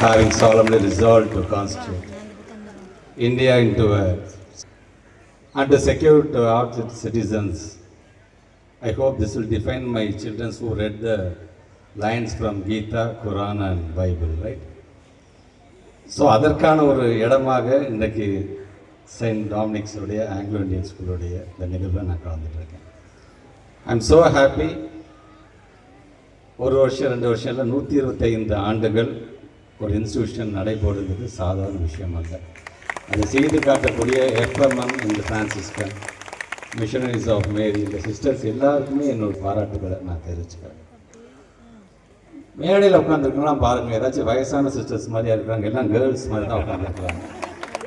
having solemnly resolved to constitute India into a and to secure to all its citizens. I hope this will define my children who read the lines from Gita, Quran and Bible, right? So அதற்கான ஒரு இடமாக இன்றைக்கு saint டாமினிக்ஸுடைய Anglo Indian ஸ்கூலுடைய இந்த நிகழ்வை நான் கலந்துட்டுருக்கேன். I am so happy. ஒரு வருஷம் 2 வருஷம் இல்லை, 125 ஆண்டுகள் ஒரு இன்ஸ்டியூஷன் நடைபெறுகிறது சாதாரண விஷயம் அல்ல. அதை செய்து காட்டக்கூடிய எஃப்எம்எம் இந்த பிரான்சிஸ்கன் மிஷனரிஸ் ஆஃப் மேரி இந்த சிஸ்டர்ஸ் எல்லாருக்குமே என்னோட பாராட்டுகளை நான் தெரிவிச்சுக்கிறேன். மேடையில் உட்காந்துருக்கலாம் பாருங்கள், ஏதாச்சும் வயசான சிஸ்டர்ஸ் மாதிரியா இருக்கிறாங்க, எல்லாம் கேர்ள்ஸ் மாதிரி தான் உட்காந்துருக்குறாங்க.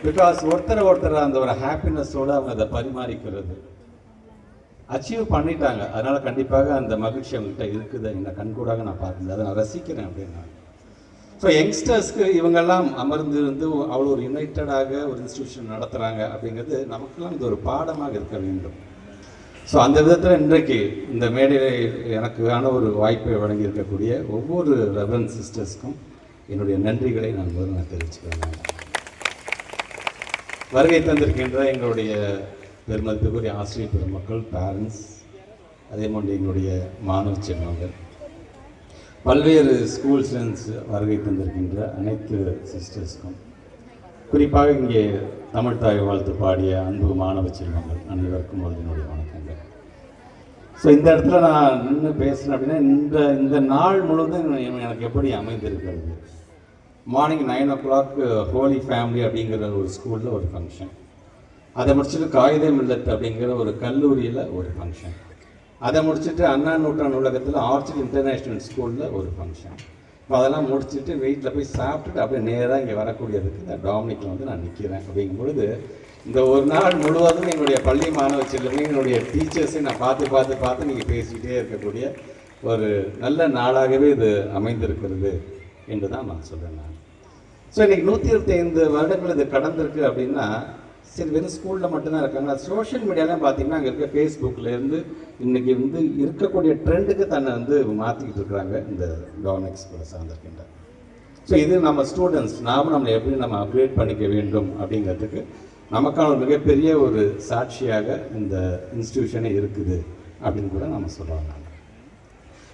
பிகாஸ் ஒருத்தர் அந்த ஒரு ஹாப்பினஸோடு அவங்க அதை பரிமாறிக்கிறது அச்சீவ் பண்ணிட்டாங்க. அதனால் கண்டிப்பாக அந்த மகிழ்ச்சி அவங்ககிட்ட இருக்குது. இந்த கண்கூடாக நான் பார்க்குறது, அதை நான் ரசிக்கிறேன் அப்படின்னா. ஸோ யங்ஸ்டர்ஸ்க்கு இவங்கெல்லாம் அமர்ந்து இருந்து அவ்வளோ ஒரு யுனைட்டடாக ஒரு இன்ஸ்டியூஷன் நடத்துகிறாங்க அப்படிங்கிறது நமக்கெல்லாம் இது ஒரு பாடமாக இருக்க வேண்டும். ஸோ அந்த விதத்தில் இன்றைக்கு இந்த மேடையில் எனக்கான ஒரு வாய்ப்பை வழங்கியிருக்கக்கூடிய ஒவ்வொரு ரெவரண்ட் சிஸ்டர்ஸ்க்கும் என்னுடைய நன்றிகளை நான் முதல்ல தெரிவிச்சுக்கிறேன். வருகை தந்திருக்கின்ற எங்களுடைய பெருமதிப்புக்குரிய ஆசிரியர் பெருமக்கள், பேரண்ட்ஸ், அதே போன்று எங்களுடைய மாணவ செல்வங்கள், பல்வேறு ஸ்கூல் ஸ்டூடெண்ட்ஸ் வருகை தந்திருக்கின்ற அனைத்து சிஸ்டர்ஸ்க்கும், குறிப்பாக இங்கே தமிழ் தாய் வாழ்த்து பாடிய அன்பு மாணவ செல்வங்கள் அனைவருக்கும் என்னுடைய வணக்கங்கள். ஸோ இந்த இடத்துல நான் நின்று பேசுகிறேன் அப்படின்னா இந்த நாள் முழுவதும் எனக்கு எப்படி அமைந்திருக்கிறது. மார்னிங் 9 o'clock ஹோலி ஃபேமிலி அப்படிங்கிற ஒரு ஸ்கூலில் ஒரு ஃபங்க்ஷன், அதை முடிச்சுட்டு காகித மில்லத் அப்படிங்கிற ஒரு கல்லூரியில் ஒரு ஃபங்க்ஷன், அதை முடிச்சுட்டு அண்ணா நூற்றாண்டு நூலகத்தில் ஆர்ச்சிட் இன்டர்நேஷ்னல் ஸ்கூலில் ஒரு ஃபங்க்ஷன். இப்போ அதெல்லாம் முடிச்சுட்டு வீட்டில் போய் சாப்பிட்டுட்டு அப்படியே நேராக இங்கே வரக்கூடியதுக்கு இந்த டாமினிக்கில் வந்து நான் நிற்கிறேன். அப்படிங்கும் பொழுது இந்த ஒரு நாள் முழுவதும் என்னுடைய பள்ளி மாணவ செல்வங்க, என்னுடைய டீச்சர்ஸை நான் பார்த்து நீங்கள் பேசிக்கிட்டே இருக்கக்கூடிய ஒரு நல்ல நாளாகவே இது அமைந்திருக்கிறது என்று தான் நான் சொல்கிறேன். நான் ஸோ இன்றைக்கி 125 வருடங்கள் இது கடந்திருக்கு அப்படின்னா சரி, வெறும் ஸ்கூலில் மட்டும்தான் இருக்காங்க. சோஷியல் மீடியாலாம் பார்த்தீங்கன்னா அங்கே இருக்க ஃபேஸ்புக்கிலேருந்து இன்றைக்கி வந்து இருக்கக்கூடிய ட்ரெண்டுக்கு தன்னை வந்து மாற்றிக்கிட்டு இருக்கிறாங்க இந்த டாமினிக்ஸ் கூட சார்ந்திருக்கின்ற. ஸோ இது நம்ம ஸ்டூடெண்ட்ஸ் நம்மளை எப்படி நம்ம அப்கிரேட் பண்ணிக்க வேண்டும் அப்படிங்கிறதுக்கு நமக்கான ஒரு மிகப்பெரிய ஒரு சாட்சியாக இந்த இன்ஸ்டிடியூஷனே இருக்குது அப்படின்னு கூட நம்ம சொல்லுவாங்க.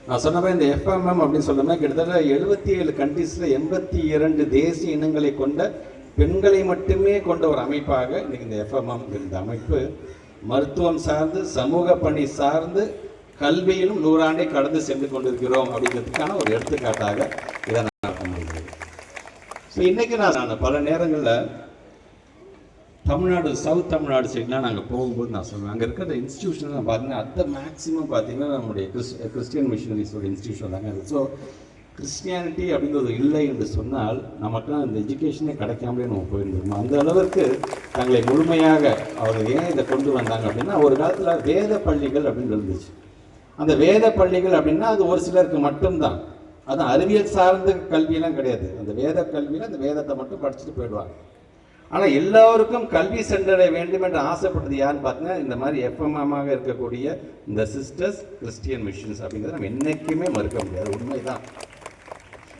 நான் சொன்ன மாதிரி இந்த எஃப்எம்எம் அப்படின்னு சொன்னோம்னா கிட்டத்தட்ட 77 கண்ட்ரீஸில் 82 தேசிய இனங்களை கொண்ட பெண்களை மட்டுமே கொண்ட ஒரு அமைப்பாக இன்றைக்கி இந்த எஃப்எம்எம் இந்த அமைப்பு மருத்துவம் சார்ந்து, சமூக பணி சார்ந்து, கல்வியிலும் 100 ஆண்டை கடந்து சென்று கொண்டிருக்கிறோம் அப்படிங்கிறதுக்கான ஒரு எடுத்துக்காட்டாக இதை நான் பார்க்க முடியுது. ஸோ இன்றைக்கி நான் பல நேரங்களில் தமிழ்நாடு, சவுத் தமிழ்நாடு சைட்லாம் நாங்கள் போகும்போது நான் சொல்லுவேன், அங்கே இருக்கிற இன்ஸ்டியூஷன்லாம் பார்த்தீங்கன்னா அது மேக்ஸிமம் பார்த்தீங்கன்னா நம்முடைய கிறிஸ்டியன் மிஷனரிஸோட இன்ஸ்டியூஷன் தாங்க. ஸோ கிறிஸ்டியானிட்டி அப்படிங்கிறது இல்லை என்று சொன்னால் நமக்குலாம் இந்த எஜுகேஷனே கிடைக்காமலே நம்ம போயிருந்தோம். அந்த அளவுக்கு தங்களை முழுமையாக அவர் ஏன் இதை கொண்டு வந்தாங்க அப்படின்னா, ஒரு காலத்தில் வேத பள்ளிகள் அப்படின்னு இருந்துச்சு. அந்த வேத பள்ளிகள் அப்படின்னா அது ஒரு சிலருக்கு மட்டும்தான், அது அறிவியல் சார்ந்த கல்வியெல்லாம் கிடையாது. அந்த வேத கல்வியில் அந்த வேதத்தை மட்டும் படிச்சுட்டு போயிடுவாங்க. ஆனால் எல்லோருக்கும் கல்வி சென்றடைய வேண்டும் என்று ஆசைப்பட்டது யாருன்னு பார்த்தீங்கன்னா இந்த மாதிரி எஃப்எம்எம்மாக இருக்கக்கூடிய இந்த சிஸ்டர்ஸ் கிறிஸ்டியன் மிஷன்ஸ் அப்படிங்கிறத நம்ம என்றைக்குமே மறுக்க முடியாது. உண்மைதான்.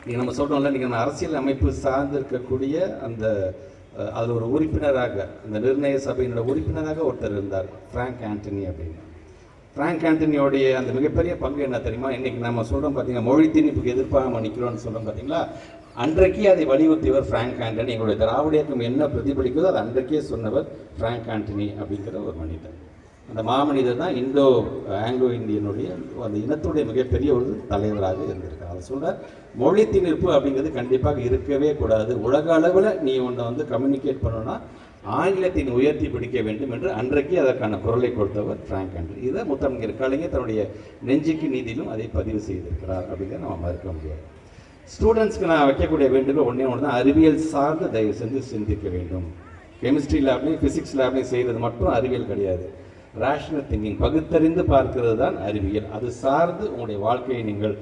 நீங்கள் நம்ம சொல்கிறோம்ல, நீங்கள் நம்ம அரசியல் அமைப்பு சார்ந்து இருக்கக்கூடிய அந்த அதில் ஒரு உறுப்பினராக, அந்த நிர்ணய சபையினோட உறுப்பினராக ஒருத்தர் இருந்தார், ஃப்ராங்க் ஆண்டனி அப்படின்னு. ஃப்ராங்க் ஆண்டனியோடைய அந்த மிகப்பெரிய பங்கு என்ன தெரியுமா? இன்றைக்கி நம்ம சொல்கிறோம் பார்த்தீங்கன்னா மொழி திணிப்புக்கு எதிர்ப்பாக நிற்கிறோன்னு சொல்கிறோம் பார்த்தீங்களா, அன்றைக்கே அதை வலியுறுத்தியவர் ஃப்ராங்க் ஆண்டனி. எங்களுடைய திராவிட இயக்கம் என்ன பிரதிபலிக்கிறதோ அதை அன்றைக்கே சொன்னவர் ஃப்ராங்க் ஆண்டனி அப்படிங்கிற ஒரு மனிதர். அந்த மாமனிதர் தான் இந்தோ ஆங்கிலோ இந்தியனுடைய அந்த இனத்துடைய மிகப்பெரிய ஒரு தலைவராக இருந்திருக்கார். அதை சொல்கிற மொழி திணிப்பு அப்படிங்கிறது கண்டிப்பாக இருக்கவே கூடாது. உலக அளவில் நீ ஒன்றை வந்து கம்யூனிகேட் பண்ணணும்னா ஆங்கிலத்தின் உயர்த்தி பிடிக்க வேண்டும் என்று அன்றைக்கு அதற்கான குரலை கொடுத்தவர் ஃப்ராங்க் ஆண்டனி. இதை முத்தமிழர் கலைஞர் தன்னுடைய நெஞ்சுக்கு நீதியிலும் அதை பதிவு செய்திருக்கிறார் அப்படிங்கிறத நம்ம மறுக்க முடியாது. ஸ்டூடெண்ட்ஸ்க்கு நான் வைக்கக்கூடிய வேண்டுகோள் ஒன்றே ஒன்று தான், அறிவியல் சார்ந்து தயவு செஞ்சு சிந்திக்க வேண்டும். கெமிஸ்ட்ரி லேப்லையும் ஃபிசிக்ஸ் லைப்லையும் செய்கிறது மட்டும் அறிவியல் கிடையாது. ரேஷனல் திங்கிங், பகுத்தறிந்து பார்க்கிறது தான் அறிவியல். அது சார்ந்து உங்களுடைய வாழ்க்கையை நீங்கள்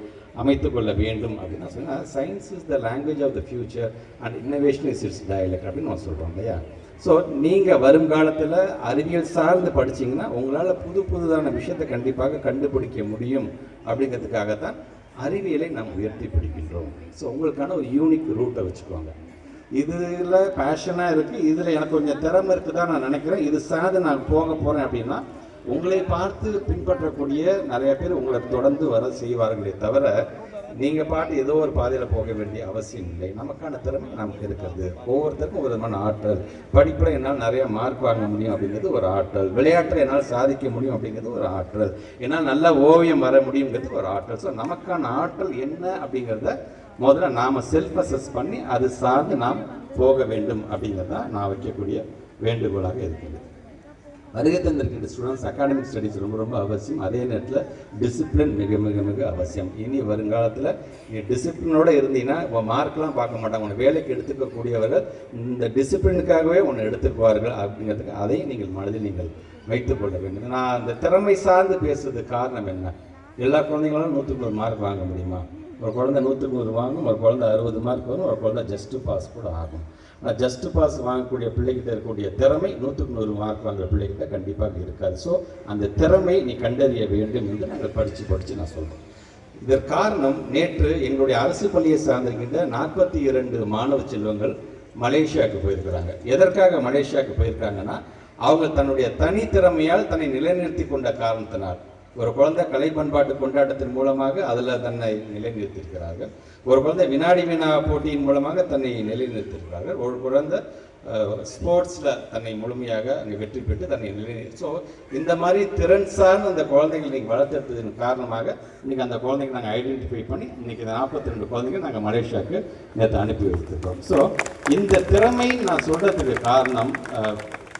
அமைத்துக்கொள்ள வேண்டும் அப்படின்னு நான் சொன்னேன். Science is the language of the future and innovation is its dialect அப்படின்னு நம்ம சொல்கிறோம் இல்லையா. ஸோ நீங்கள் வருங்காலத்தில் அறிவியல் சார்ந்து படிச்சிங்கன்னா உங்களால் புதுதான விஷயத்தை கண்டிப்பாக கண்டுபிடிக்க முடியும் அப்படிங்கிறதுக்காகத்தான் அறிவியலை நாம் உயர்த்தி பிடிக்கின்றோம். ஸோ உங்களுக்கான ஒரு யூனிக் ரூட்டை வச்சுக்கோங்க. இதில் பேஷனாக இருக்குது, இதில் எனக்கு கொஞ்சம் திறமை இருக்குதா நான் நினைக்கிறேன், இது சார்ந்து நான் போக போகிறேன் அப்படின்னா உங்களை பார்த்து பின்பற்றக்கூடிய நிறைய பேர் உங்களை தொடர்ந்து வர செய்வார்களே தவிர நீங்கள் பாட்டு ஏதோ ஒரு பாதையில் போக வேண்டிய அவசியம் இல்லை. நமக்கான திறமை நமக்கு இருக்கிறது. ஒவ்வொருத்தருக்கும் ஒரு விதமான ஆற்றல். படிப்பில் என்னால் நிறைய மார்க் வாங்க முடியும் அப்படிங்கிறது ஒரு ஆற்றல். விளையாட்டில் என்னால் சாதிக்க முடியும் அப்படிங்கிறது ஒரு ஆற்றல். என்னால் நல்ல ஓவியம் வர முடியுங்கிறது ஒரு ஆற்றல். ஸோ நமக்கான ஆற்றல் என்ன அப்படிங்கிறத முதல்ல நாம் செல்ஃப் அசஸ் பண்ணி அது சார்ந்து நாம் போக வேண்டும் அப்படிங்கிறது தான் நான் வைக்கக்கூடிய வேண்டுகோளாக இருக்கிறது. வருகை தந்திருக்கின்ற ஸ்டூடெண்ட்ஸ் அகாடமிக் ஸ்டடீஸ் ரொம்ப ரொம்ப அவசியம். அதே நேரத்தில் டிசிப்ளின் மிக மிக மிக அவசியம். இனி வருங்காலத்தில் நீ டிசிப்ளினோடு இருந்தீங்கன்னா உன் மார்க்லாம் பார்க்க மாட்டாங்க. உன்னை வேலைக்கு எடுத்துக்கக்கூடியவர்கள் இந்த டிசிப்ளினுக்காகவே உன்னை எடுத்துக்குவார்கள் அப்படிங்கிறதுக்கு அதையும் நீங்கள் மனதில் நீங்கள் வைத்துக்கொள்ள வேண்டும். நான் அந்த திறமை சார்ந்து பேசுறதுக்கு காரணம் என்ன? எல்லா குழந்தைங்களும் 100க்கு 100 மார்க் வாங்க முடியுமா? ஒரு குழந்தை 100க்கு 100 வாங்கும், ஒரு குழந்தை 60 மார்க் வரும், ஒரு குழந்தை ஜஸ்ட் பாஸ் கூட ஆகும். ஆனால் ஜஸ்ட் பாஸ் வாங்கக்கூடிய பிள்ளைகிட்ட இருக்கக்கூடிய திறமை 100க்கு 100 மார்க் வாங்குற பிள்ளைகிட்ட கண்டிப்பாக இருக்காது. ஸோ அந்த திறமை நீ கண்டறிய வேண்டும் என்று நாங்கள் படித்து நான் சொல்கிறோம். இதற்கு காரணம், நேற்று எங்களுடைய அரசு பள்ளியை சார்ந்திருக்கின்ற 42 மாணவ செல்வங்கள் மலேசியாவுக்கு போயிருக்கிறாங்க. எதற்காக மலேசியாவுக்கு போயிருக்காங்கன்னா, அவங்க தன்னுடைய தனித்திறமையால் தன்னை நிலைநிறுத்தி கொண்ட காரணத்தினால். ஒரு குழந்தை கலை பண்பாட்டு கொண்டாட்டத்தின் மூலமாக அதில் தன்னை நிலைநிறுத்தியிருக்கிறார்கள். ஒரு குழந்தை வினாடி வினா போட்டியின் மூலமாக தன்னை நிலைநிறுத்தியிருக்கிறார்கள். ஒரு குழந்தை ஸ்போர்ட்ஸில் தன்னை முழுமையாக அங்கே வெற்றி பெற்று தன்னை ஸோ இந்த மாதிரி திறன் சார்ந்த அந்த குழந்தைகள் நீங்கள் வளர்த்தெடுத்ததன் காரணமாக இன்றைக்கி அந்த குழந்தைங்க நாங்கள் ஐடென்டிஃபை பண்ணி இன்றைக்கி 42 குழந்தைங்க நாங்கள் மலேசியாவுக்கு நேற்று அனுப்பி வைத்திருக்கோம். ஸோ இந்த திறமை நான் சொல்கிறதுக்கு காரணம்,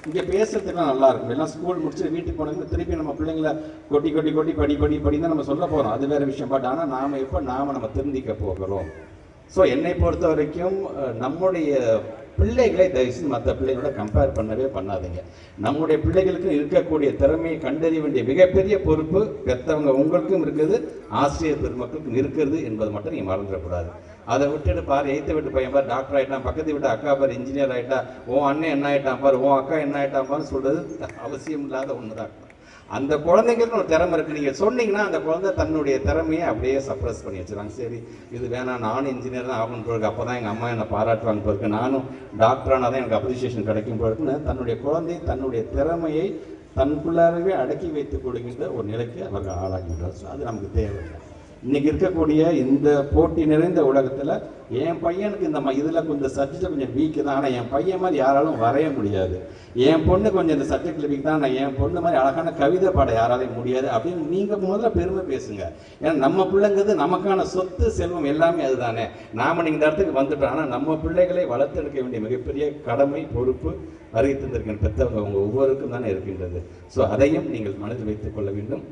இங்கே பேசுறதுக்குலாம் நல்லா இருக்கும். எல்லாம் ஸ்கூல் முடிச்சுட்டு வீட்டுக்கு போனதுக்கு திருப்பி நம்ம பிள்ளைங்களை கொட்டி கொட்டி கொட்டி படி தான் நம்ம சொல்ல போகிறோம். அது வேறு விஷயம். பட் ஆனால் நாம் நம்ம திருந்திக்க போகிறோம். ஸோ என்னை பொறுத்த வரைக்கும் நம்முடைய பிள்ளைகளை தயவுசெய்து மற்ற பிள்ளைகளோட கம்பேர் பண்ணவே பண்ணாதீங்க. நம்முடைய பிள்ளைகளுக்கு இருக்கக்கூடிய திறமையை கண்டறிய வேண்டிய மிகப்பெரிய பொறுப்பு பெற்றவங்க உங்களுக்கும் இருக்குது, ஆசிரியர் பெருமக்களுக்கும் இருக்கிறது என்பது மட்டும் நீங்கள் மறந்துடக்கூடாது. அதை விட்டுட்டு பாரு, எய்த்த வீட்டு பையன் பாரு டாக்டர் ஆகிட்டான், பக்கத்து வீட்டு அக்கா பாரு இன்ஜினியர் ஆகிட்டா, உன் அண்ணன் என்ன ஆகிட்டான் பாரு, உன் அக்கா என்ன ஆகிட்டான் பாருன்னு சொல்கிறது அவசியம் இல்லாத ஒன்று தான். அந்த குழந்தைங்களுக்கு ஒரு திறமை இருக்குது. நீங்கள் சொன்னீங்கன்னா அந்த குழந்தை தன்னுடைய திறமையை அப்படியே சப்ரஸ் பண்ணி வச்சுருவாங்க. சரி இது வேணாம், நானும் இன்ஜினியர் தான் ஆகணும் போயிருக்கு, அப்போ தான் எங்கள் அம்மா என்னை பாராட்டுவாங்க போயிருக்கு, நானும் டாக்டரானால் தான் எனக்கு அப்ரிசியேஷன் கிடைக்கும் போயிருக்குன்னு தன்னுடைய குழந்தை தன்னுடைய திறமையை தனக்குள்ளாகவே அடக்கி வைத்துக் கொடுக்கின்ற ஒரு நிலைக்கு அவர்கள் ஆளாகின்றார். அது நமக்கு தேவையில்லை. இன்றைக்கி இருக்கக்கூடிய இந்த போட்டி நிறைந்த உலகத்தில் என் பையனுக்கு இந்த இதில் கொஞ்சம் சப்ஜெக்ட் கொஞ்சம் வீக்கு தான், ஆனால் என் பையன் மாதிரி யாராலும் வரைய முடியாது, என் பொண்ணு கொஞ்சம் இந்த சப்ஜெக்டில் வீக் தான், ஆனால் என் பொண்ணு மாதிரி அழகான கவிதை பாட யாராலையும் முடியாது அப்படின்னு நீங்கள் முதல்ல பெருமை பேசுங்க. ஏன்னா நம்ம பிள்ளைங்கிறது நமக்கான சொத்து செல்வம் எல்லாமே அதுதானே. நாம் நீங்கள் இந்த இடத்துக்கு வந்துட்டோம். ஆனால் நம்ம பிள்ளைகளை வளர்த்தெடுக்க வேண்டிய மிகப்பெரிய கடமை பொறுப்பு வருகை தந்திருக்கிற பெற்றவங்க உங்கள் ஒவ்வொருக்கும் தானே இருக்கின்றது. ஸோ அதையும் நீங்கள் மனதில் வைத்துக் கொள்ள வேண்டும்.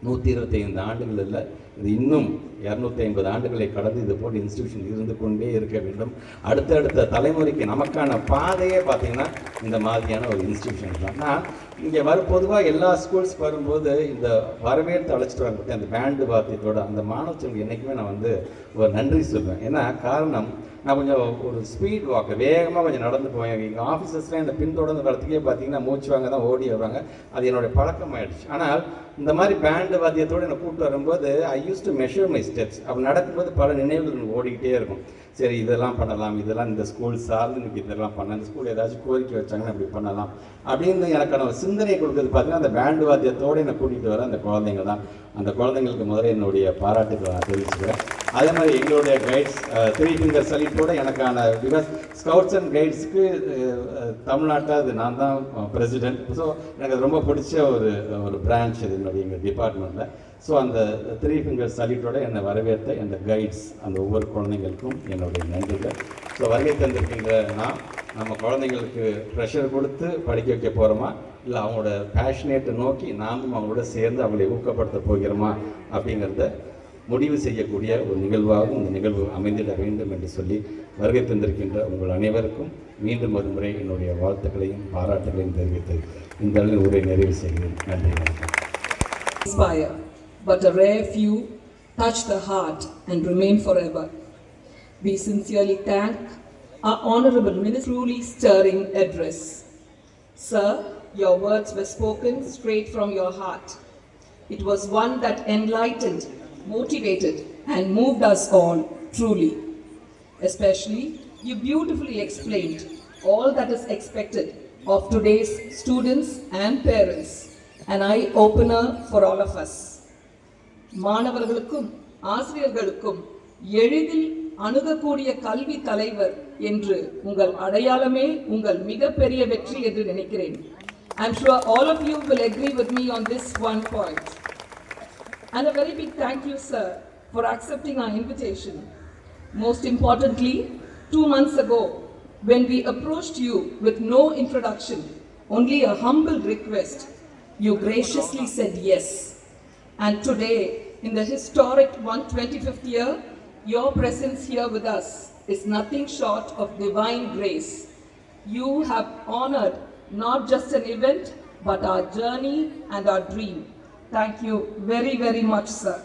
125 ஆண்டுகள் இல்லை, இது இன்னும் 250 ஆண்டுகளை கடந்து இது போன்ற இன்ஸ்டிடியூஷன் இருந்து கொண்டே இருக்க வேண்டும். அடுத்தடுத்த தலைமுறைக்கு நமக்கான பாதையே பார்த்தீங்கன்னா இந்த மாதிரியான ஒரு இன்ஸ்டிடியூஷன் தான். நான் இங்கே பொதுவாக எல்லா ஸ்கூல்ஸ் வரும்போது இந்த வரவேற்று அழைச்சிட்டு வரப்பட்ட அந்த பேண்டு வாத்தியத்தோட அந்த மாணவர்களுக்கு என்றைக்குமே நான் ஒரு நன்றி சொல்வேன். ஏன்னா காரணம், நான் கொஞ்சம் ஒரு ஸ்பீட் வாக்கு வேகமாக கொஞ்சம் நடந்து போவேன். எங்கள் ஆஃபீஸர்ஸ்லாம் இந்த பின்தொடர்ந்து வரத்துக்கே பார்த்தீங்கன்னா மூச்சு வாங்க தான் ஓடி வருவாங்க. அது என்னுடைய பழக்கமாயிடுச்சு. ஆனால் இந்த மாதிரி பேண்டு வாத்தியத்தோடு என்னை கூப்பிட்டு வரும்போது I use to measure my steps. அப்படி நடக்கும்போது பல நினைவுகள் ஓடிக்கிட்டே இருக்கும். சரி இதெல்லாம் பண்ணலாம், இதெல்லாம் இந்த ஸ்கூல் சார்ந்து எனக்கு இதெல்லாம் பண்ணலாம், இந்த ஸ்கூல் ஏதாச்சும் கோரிக்கை வச்சாங்கன்னா அப்படி பண்ணலாம் அப்படின்னு எனக்கான ஒரு சிந்தனை கொடுக்குறது பார்த்தீங்கன்னா அந்த பேண்டு வாத்தியத்தோடு என்னை கூட்டிகிட்டு வர அந்த குழந்தைங்க தான். அந்த குழந்தைங்களுக்கு முதல்ல என்னுடைய பாராட்டுகளை நான் தெரிவிச்சுக்கிறேன். அதே மாதிரி எங்களுடைய கைட்ஸ் 3 ஃபிங்கர் சல்யூட்டோட எனக்கான பிகாஸ் ஸ்கவுட்ஸ் அண்ட் கைட்ஸுக்கு தமிழ்நாட்டில் அது நான் தான் பிரசிடென்ட். ஸோ எனக்கு அது ரொம்ப பிடிச்ச ஒரு பிரான்ச் அது என்னுடைய எங்கள் டிபார்ட்மெண்ட்டில். ஸோ அந்த 3 ஃபிங்கர் சல்யூட்டோட என்னை வரவேற்ற அந்த கைட்ஸ் அந்த ஒவ்வொரு குழந்தைங்களுக்கும் என்னுடைய நன்றிகள். ஸோ வருகை தந்திருக்கின்ற நம்ம குழந்தைங்களுக்கு ப்ரெஷர் கொடுத்து படிக்க வைக்க போகிறோமா, இல்லை அவங்களோட பேஷனேட்டை நோக்கி நாமும் அவங்களோட சேர்ந்து அவங்களை ஊக்கப்படுத்த போகிறோமா அப்படிங்கிறத முடிவு செய்யக்கூடிய ஒரு நிகழ்வாகவும் இந்த நிகழ்வு அமைந்திட வேண்டும் என்று சொல்லி வருகை தந்திருக்கின்ற உங்கள் அனைவருக்கும் மீண்டும் ஒரு முறை என்னுடைய வாழ்த்துக்களையும் பாராட்டுகளையும் தெரிவித்து இந்த உரை நிறைவு செய்கிறேன். நன்றி, வணக்கம். Inspire, but a rare few touch the heart and remain forever. We sincerely thank our Honorable Minister for truly stirring address. Sir, your words were spoken straight from your heart. It was one that enlightened, motivated and moved us all truly. Especially, you beautifully explained all that is expected of today's students and parents, an eye-opener for all of us. மாணவர்களுக்கும் ஆசிரியர்களுக்கும் எளிதில் அணுகக்கூடிய கல்வி தலைவர் என்று உங்கள் அடையாளமே உங்கள் மிகப்பெரிய வெற்றி என்று நினைக்கிறேன். I'm sure all of you will agree with me on this one point. And a very big thank you, sir, for accepting our invitation. Most importantly, 2 months ago, when we approached you with no introduction, only a humble request, you graciously said yes. And today, in the historic 125th year, your presence here with us is nothing short of divine grace. You have honored not just an event, but our journey and our dream. Thank you very, very much, sir.